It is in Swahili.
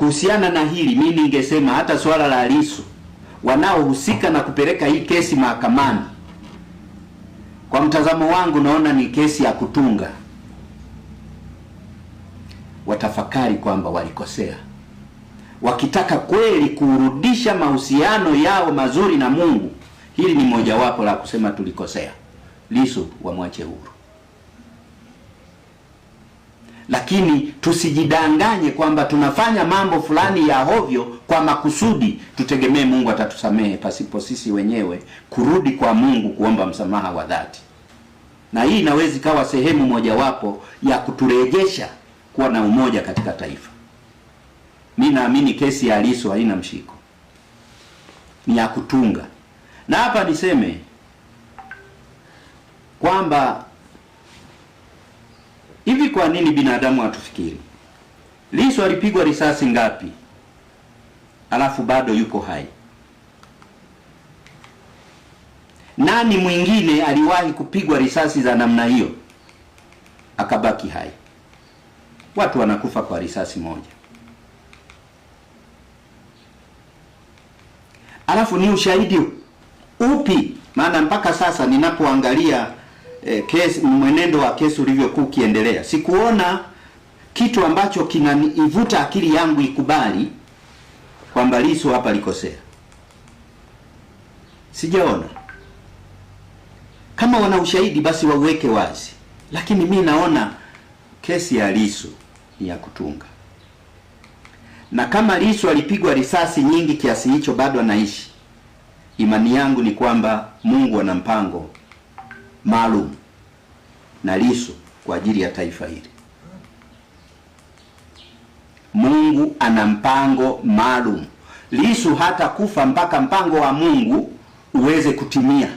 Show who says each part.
Speaker 1: kuhusiana na hili, mimi ningesema hata swala la Lissu, wanaohusika na kupeleka hii kesi mahakamani, kwa mtazamo wangu naona ni kesi ya kutunga. Watafakari kwamba walikosea, wakitaka kweli kurudisha mahusiano yao mazuri na Mungu. Hili ni mojawapo la kusema tulikosea. Lissu wamwache huru, lakini tusijidanganye kwamba tunafanya mambo fulani ya hovyo kwa makusudi tutegemee Mungu atatusamehe, pasipo sisi wenyewe kurudi kwa Mungu kuomba msamaha wa dhati. Na hii inaweza ikawa sehemu mojawapo ya kuturejesha kuwa na umoja katika taifa. Mimi naamini kesi ya Lissu haina mshiko, ni ya kutunga. Na hapa niseme kwamba hivi, kwa nini binadamu hatufikiri? Lissu alipigwa risasi ngapi alafu bado yuko hai? Nani mwingine aliwahi kupigwa risasi za namna hiyo akabaki hai? Watu wanakufa kwa risasi moja. Alafu ni ushahidi upi? Maana mpaka sasa ninapoangalia kesi, mwenendo wa kesi ulivyokuwa ukiendelea, sikuona kitu ambacho kinanivuta akili yangu ikubali kwamba Lissu hapa alikosea. Sijaona. Kama wana ushahidi basi wauweke wazi, lakini mimi naona kesi ya Lissu ni ya kutunga. Na kama Lissu alipigwa risasi nyingi kiasi hicho bado anaishi, imani yangu ni kwamba Mungu ana mpango maalum na Lissu kwa ajili ya taifa hili. Mungu ana mpango maalum. Lissu hata kufa mpaka mpango wa Mungu uweze kutimia.